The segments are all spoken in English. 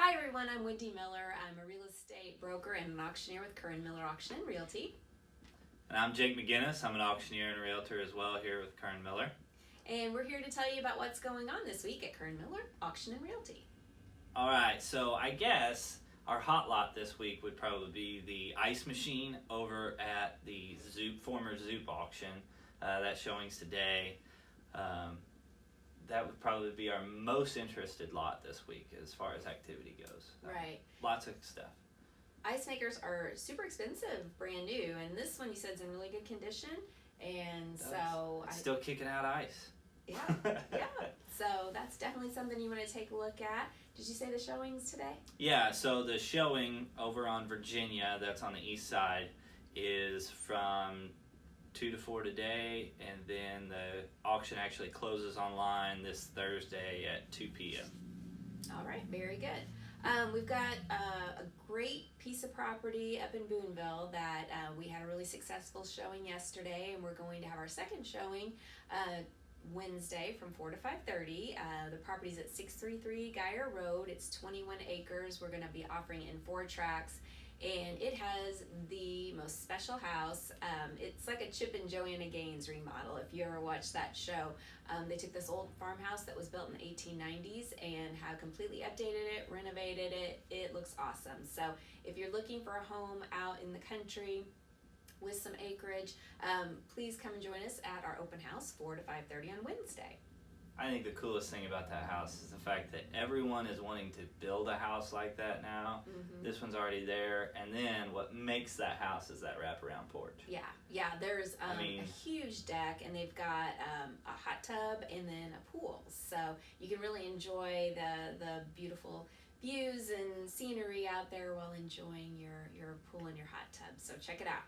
Hi everyone, I'm Wendy Miller. I'm a real estate broker and an auctioneer with Curran Miller Auction and Realty. And I'm Jake McGinnis. I'm an auctioneer and realtor as well here with Curran Miller. And we're here to tell you about what's going on this week at Curran Miller Auction and Realty. All right, so I guess our hot lot this week would probably be the ice machine over at the former Zoop auction. That showing's today. That would probably be our most interested lot this week as far as activity goes. Right. Lots of stuff. Ice makers are super expensive, brand new, and this one you said is in really good condition. And so it's still kicking out ice. Yeah. So that's definitely something you want to take a look at. Did you say the showings today? Yeah, so the showing over on Virginia, that's on the east side, is from 2 to 4 today, and then the auction actually closes online this Thursday at 2 p.m. All right, very good. We've got a great piece of property up in Boonville that we had a really successful showing yesterday, and we're going to have our second showing Wednesday from 4 to 5:30. The property's at 633 Geyer Road. It's 21 acres. We're going to be offering it in 4 tracts, and it has the most special house. It's like a Chip and Joanna Gaines remodel, if you ever watched that show. They took this old farmhouse that was built in the 1890s and have completely updated it, renovated it. It looks awesome. So if you're looking for a home out in the country with some acreage, please come and join us at our open house 4 to 5:30 on Wednesday. I think the coolest thing about that house is the fact that everyone is wanting to build a house like that now. Mm-hmm. This one's already there, and then what makes that house is that wraparound porch. Yeah, there's a huge deck, and they've got a hot tub and then a pool, so you can really enjoy the beautiful views and scenery out there while enjoying your pool and your hot tub, so check it out.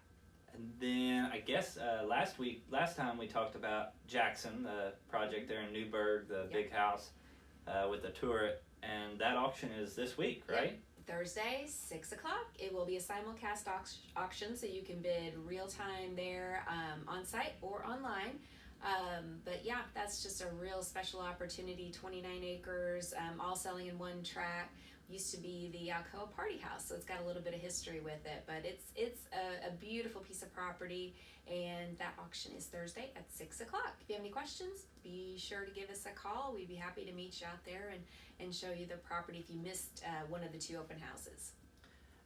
And then I guess last time we talked about Jackson, the project there in Newburgh, the big house with the turret, and that auction is this week, right? Yep. Thursday, 6 o'clock. It will be a simulcast auction, so you can bid real time there on site or online. But yeah, that's just a real special opportunity. 29 acres, all selling in one tract. Used to be the Alcoa Party House, so it's got a little bit of history with it, but it's a beautiful piece of property, and that auction is Thursday at 6 o'clock. If you have any questions, be sure to give us a call. We'd be happy to meet you out there and show you the property if you missed one of the 2 open houses.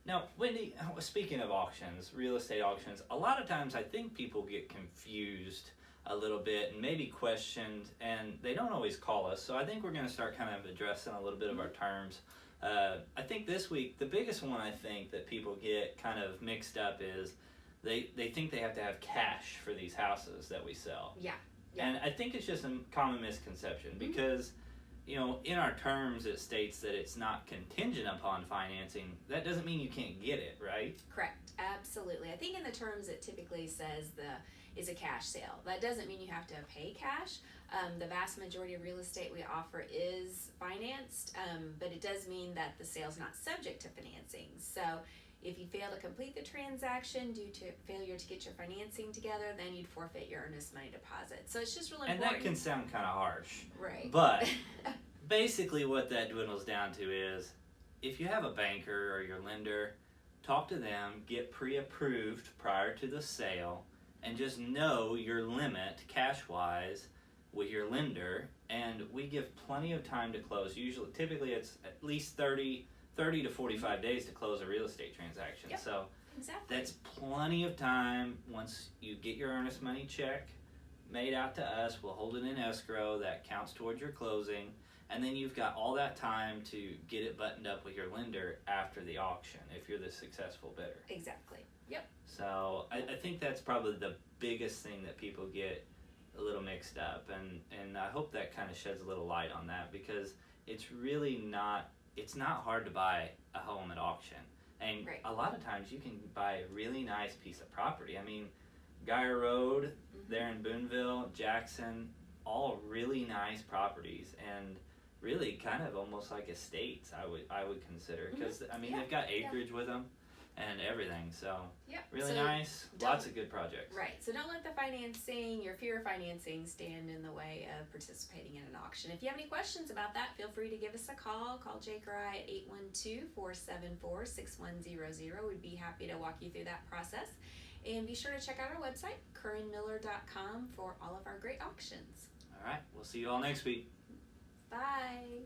Now, Wendy, speaking of auctions, real estate auctions, a lot of times I think people get confused a little bit and maybe questioned, and they don't always call us, so I think we're going to start kind of addressing a little bit of our terms. I think this week, the biggest one I think that people get kind of mixed up is they think they have to have cash for these houses that we sell. Yeah. And I think it's just a common misconception because, in our terms it states that it's not contingent upon financing. That doesn't mean you can't get it, right? Correct. Absolutely. I think in the terms it typically says is a cash sale. That doesn't mean you have to pay cash. The vast majority of real estate we offer is financed, but it does mean that the sale's not subject to financing. So if you fail to complete the transaction due to failure to get your financing together, then you'd forfeit your earnest money deposit. So it's just really important. And that can sound kind of harsh. Right. But basically what that dwindles down to is if you have a banker or your lender, talk to them, get pre-approved prior to the sale, and just know your limit cash-wise with your lender, and we give plenty of time to close. Typically it's at least 30 to 45 days to close a real estate transaction. Yep, so exactly. That's plenty of time. Once you get your earnest money check made out to us, we'll hold it in escrow. That counts towards your closing, and then you've got all that time to get it buttoned up with your lender after the auction if you're the successful bidder. Exactly. Yep. So I think that's probably the biggest thing that people get a little mixed up, and I hope that kind of sheds a little light on that, because it's really not hard to buy a home at auction, and right. A lot of times you can buy a really nice piece of property. I mean, Geyer Road there in Boonville, Jackson, all really nice properties, and really kind of almost like estates I would consider, because I mean they've got acreage with them. and everything. So Yep. really So nice. Lots of good projects. Right. So don't let the financing, your fear of financing, stand in the way of participating in an auction. If you have any questions about that, feel free to give us a call. Call Jake or I at 812-474-6100. We'd be happy to walk you through that process. And be sure to check out our website, curranmiller.com, for all of our great auctions. All right. We'll see you all next week. Bye.